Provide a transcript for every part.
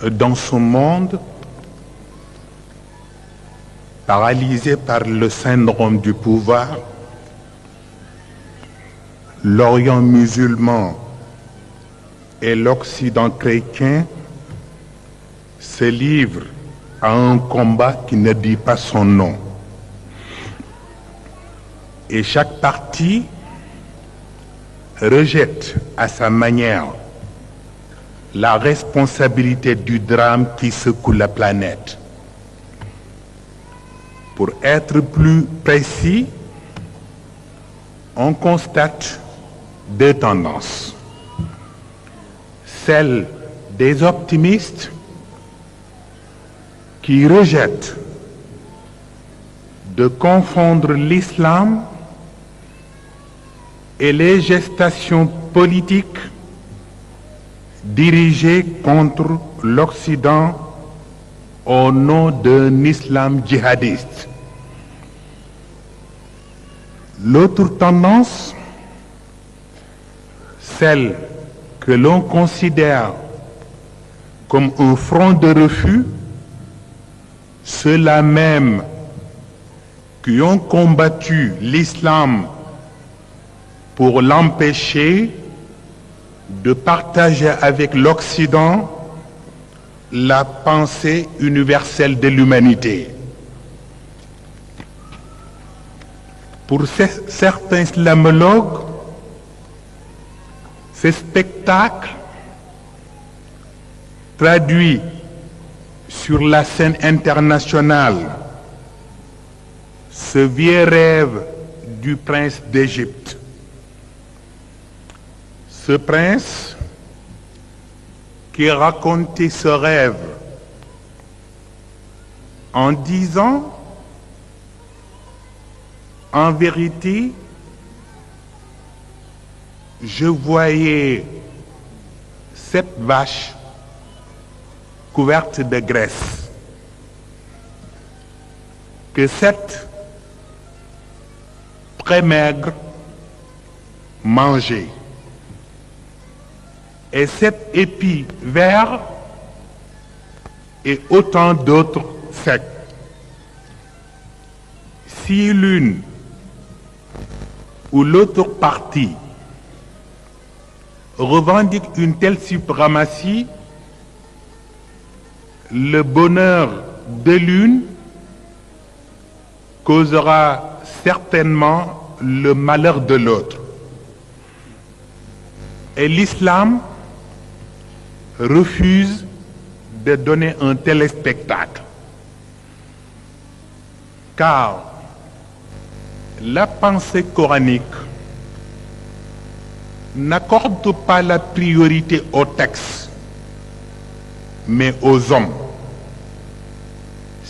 dans ce monde paralysé par le syndrome du pouvoir, l'Orient musulman et l'Occident chrétien se livrent à un combat qui ne dit pas son nom. Et chaque parti rejette à sa manière la responsabilité du drame qui secoue la planète. Pour être plus précis, on constate deux tendances. Celle des optimistes qui rejettent de confondre l'islam et les gestations politiques dirigées contre l'Occident au nom d'un islam djihadiste. L'autre tendance, celle que l'on considère comme un front de refus, ceux-là même qui ont combattu l'islam pour l'empêcher de partager avec l'Occident la pensée universelle de l'humanité. Pour certains islamologues, ce spectacle traduit sur la scène internationale ce vieux rêve du prince d'Égypte. Ce prince qui racontait ce rêve en disant, en vérité, je voyais cette vache couverte de graisse, que cette très maigre mangeait, et cet épi vert et autant d'autres secs. Si l'une ou l'autre partie revendique une telle suprématie, le bonheur de l'une causera certainement le malheur de l'autre. Et l'islam refuse de donner un tel spectacle, car la pensée coranique n'accorde pas la priorité au texte, mais aux hommes.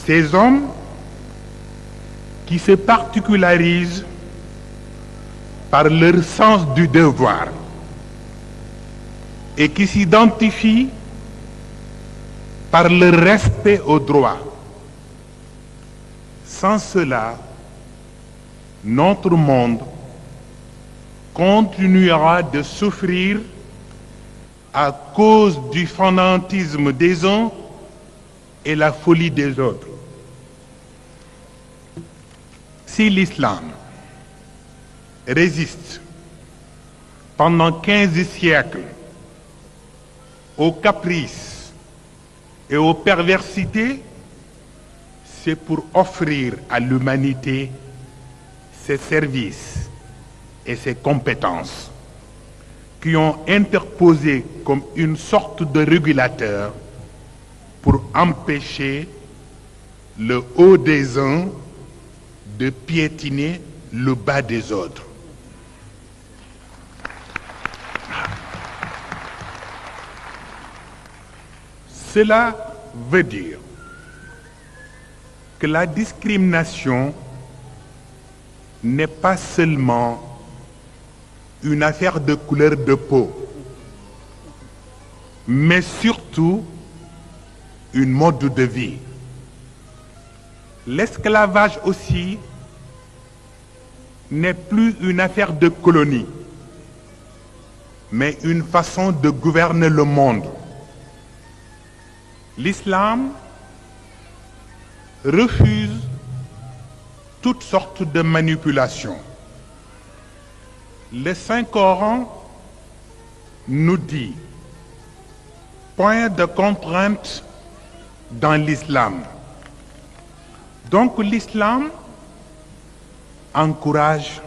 Ces hommes qui se particularisent par leur sens du devoir et qui s'identifient par le respect aux droits. Sans cela, notre monde continuera de souffrir à cause du fanatisme des uns et la folie des autres. Si l'islam résiste pendant 15 siècles aux caprices et aux perversités, c'est pour offrir à l'humanité ses services et ses compétences qui ont interposé comme une sorte de régulateur pour empêcher le haut des uns de piétiner le bas des autres. Cela veut dire que la discrimination n'est pas seulement une affaire de couleur de peau, mais surtout une mode de vie. L'esclavage aussi n'est plus une affaire de colonie, mais une façon de gouverner le monde. L'islam refuse toutes sortes de manipulations. Le Saint-Coran nous dit point de contrainte dans l'islam. Donc l'islam encourage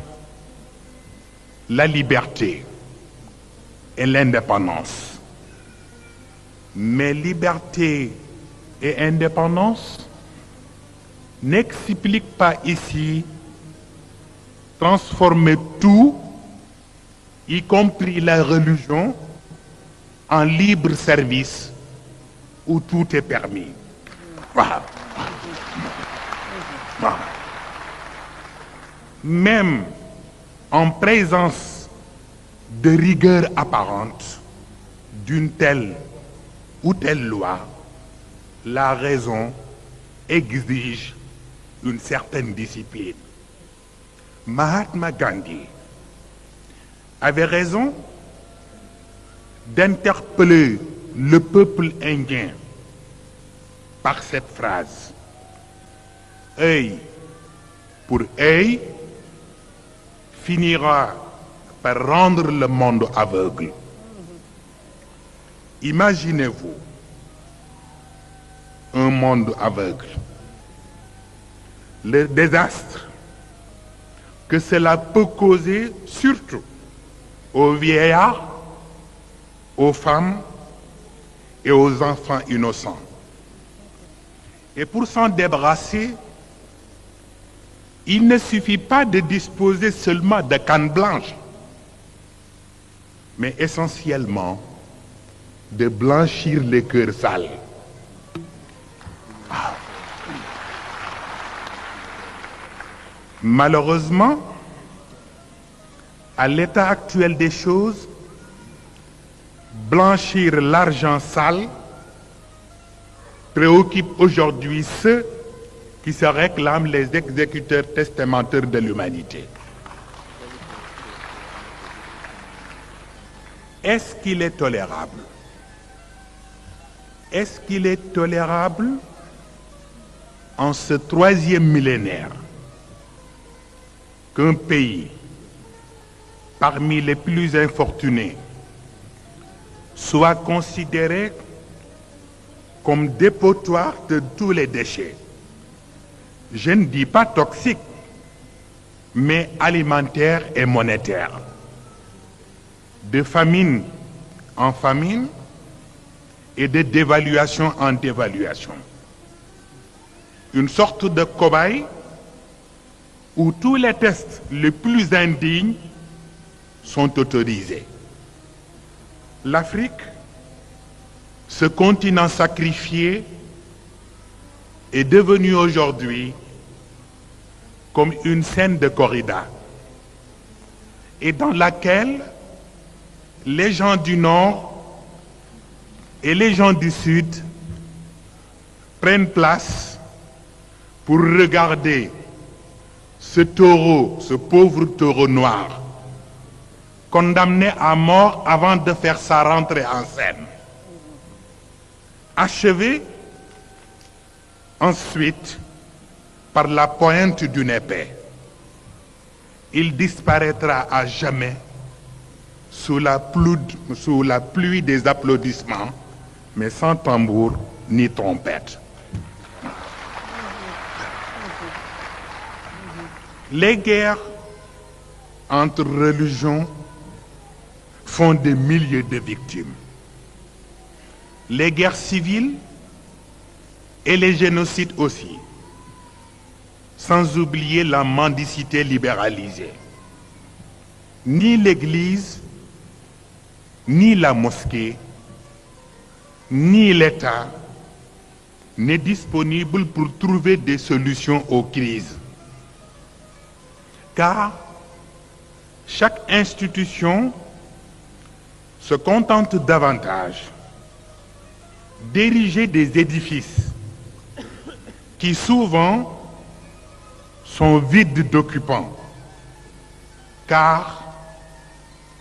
la liberté et l'indépendance. Mais liberté et indépendance n'expliquent pas ici transformer tout, y compris la religion, en libre service où tout est permis. Voilà. Voilà. Même en présence de rigueur apparente d'une telle ou telle loi, la raison exige une certaine discipline. Mahatma Gandhi avait raison d'interpeller le peuple indien par cette phrase. Œil pour œil finira par rendre le monde aveugle. Imaginez-vous un monde aveugle. Le désastre que cela peut causer, surtout aux vieillards, aux femmes et aux enfants innocents. Et pour s'en débarrasser, il ne suffit pas de disposer seulement de canne blanche, mais essentiellement de blanchir les cœurs sales. Malheureusement, à l'état actuel des choses, blanchir l'argent sale préoccupe aujourd'hui ceux qui se réclament les exécuteurs testamentaires de l'humanité. Est-ce qu'il est tolérable? Est-ce qu'il est tolérable en ce troisième millénaire qu'un pays parmi les plus infortunés soit considéré comme dépotoir de tous les déchets? Je ne dis pas toxiques, mais alimentaires et monétaires. De famine en famine et de dévaluation en dévaluation. Une sorte de cobaye où tous les tests les plus indignes sont autorisés. L'Afrique, ce continent sacrifié, est devenu aujourd'hui comme une scène de corrida et dans laquelle les gens du Nord et les gens du Sud prennent place pour regarder ce taureau, ce pauvre taureau noir, condamné à mort avant de faire sa rentrée en scène. Achevé ensuite par la pointe d'une épée. Il disparaîtra à jamais sous la pluie des applaudissements, mais sans tambour ni trompette. Les guerres entre religions font des milliers de victimes. Les guerres civiles et les génocides aussi, sans oublier la mendicité libéralisée. Ni l'Église, ni la mosquée, ni l'État n'est disponible pour trouver des solutions aux crises. Car chaque institution se contente davantage d'ériger des édifices qui souvent sont vides d'occupants, car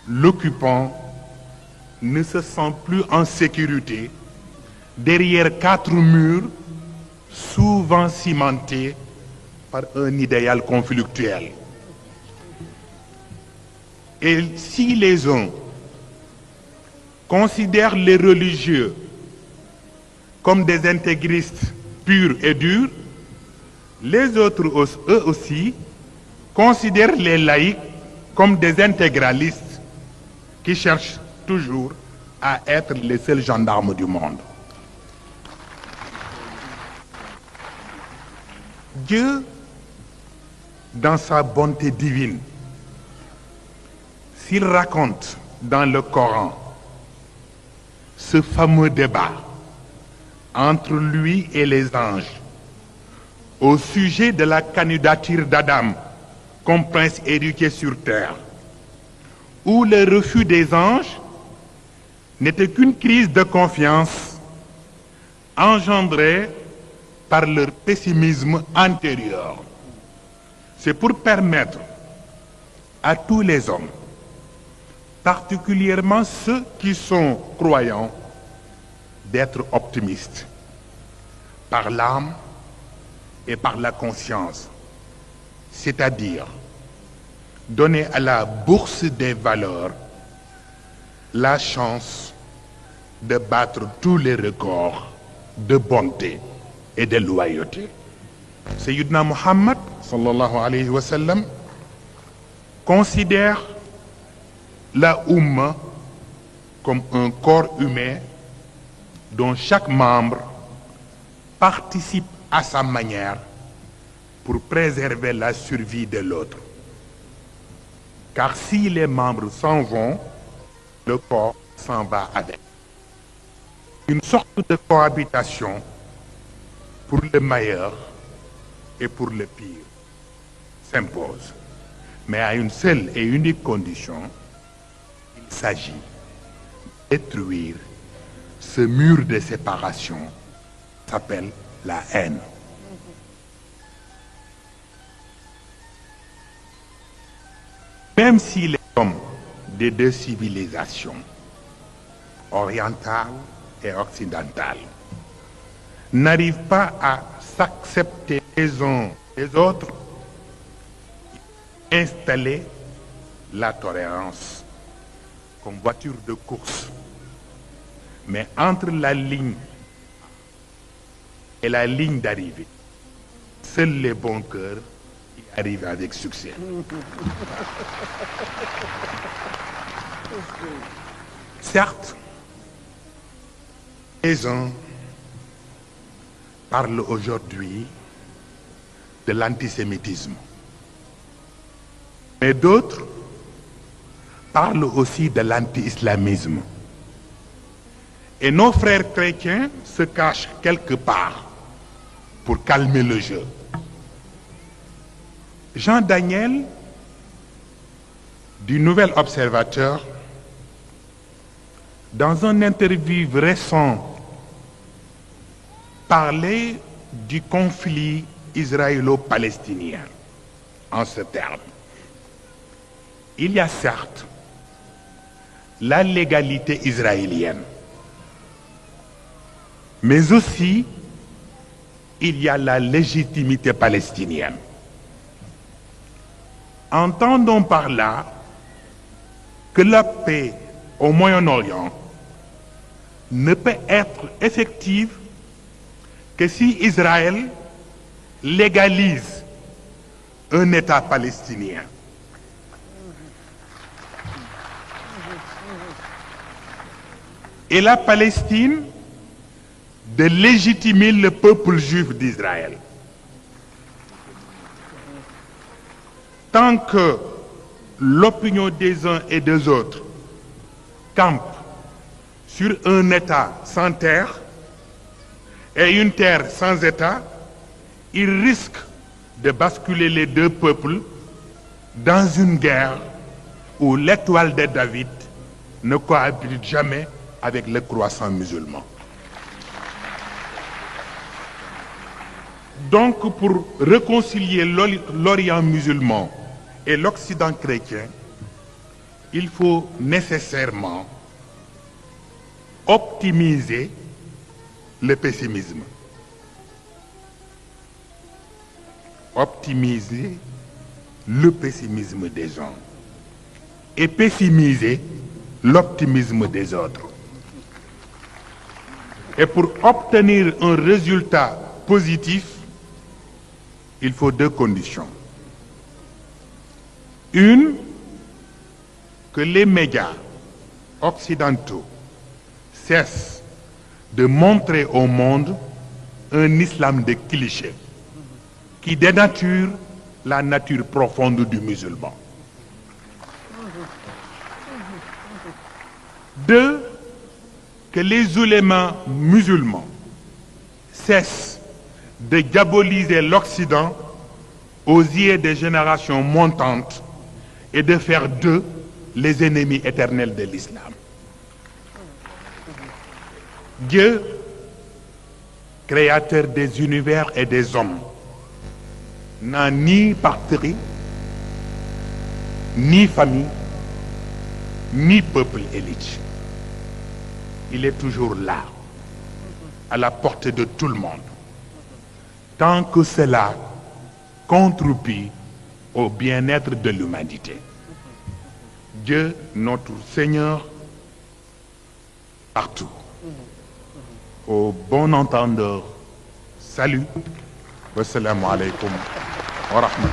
l'occupant ne se sent plus en sécurité derrière 4 murs, souvent cimentés par un idéal conflictuel. Et si les uns considèrent les religieux comme des intégristes purs et durs, les autres, eux aussi, considèrent les laïcs comme des intégralistes qui cherchent toujours à être les seuls gendarmes du monde. Dieu, dans sa bonté divine, s'il raconte dans le Coran ce fameux débat entre lui et les anges au sujet de la candidature d'Adam comme prince éduqué sur terre, où le refus des anges n'était qu'une crise de confiance engendrée par leur pessimisme antérieur. C'est pour permettre à tous les hommes, particulièrement ceux qui sont croyants, d'être optimistes par l'âme et par la conscience, c'est-à-dire donner à la bourse des valeurs la chance de battre tous les records de bonté et de loyauté. Sayyidina Muhammad sallallahu alayhi wa sallam considère la Oumma comme un corps humain dont chaque membre participe à sa manière pour préserver la survie de l'autre. Car si les membres s'en vont, le corps s'en va avec. Une sorte de cohabitation pour le meilleur et pour le pire s'impose, mais à une seule et unique condition: il s'agit de détruire ce mur de séparation qui s'appelle la haine. Même si les hommes des deux civilisations, orientale et occidentale, n'arrivent pas à s'accepter les uns les autres, installer la tolérance comme voiture de course. Mais entre la ligne et la ligne d'arrivée, seuls les bons cœurs y arrivent avec succès. Certes, les uns parlent aujourd'hui de l'antisémitisme, mais d'autres parlent aussi de l'anti-islamisme. Et nos frères chrétiens se cachent quelque part pour calmer le jeu. Jean Daniel, du Nouvel Observateur, dans un interview récent, parlait du conflit israélo-palestinien en ce terme. Il y a certes la légalité israélienne, mais aussi il y a la légitimité palestinienne. Entendons par là que la paix au Moyen-Orient ne peut être effective que si Israël légalise un État palestinien. Et la Palestine de légitimer le peuple juif d'Israël. Tant que l'opinion des uns et des autres campe sur un État sans terre et une terre sans État, il risque de basculer les deux peuples dans une guerre où l'étoile de David ne cohabite jamais avec le croissant musulman. Donc, pour réconcilier l'Orient musulman et l'Occident chrétien, il faut nécessairement optimiser le pessimisme. Optimiser le pessimisme des gens et pessimiser l'optimisme des autres. Et pour obtenir un résultat positif, il faut deux conditions. Une, que les médias occidentaux cessent de montrer au monde un islam de clichés qui dénature la nature profonde du musulman. Deux, que les oulémas musulmans cessent de diaboliser l'Occident aux yeux des générations montantes et de faire d'eux les ennemis éternels de l'islam. Dieu, créateur des univers et des hommes, n'a ni patrie, ni famille, ni peuple élite. Il est toujours là, à la portée de tout le monde, tant que cela contribue au bien-être de l'humanité. Dieu, notre Seigneur, partout. Au bon entendeur, salut. Wassalamu alaikum wa rahmatullah.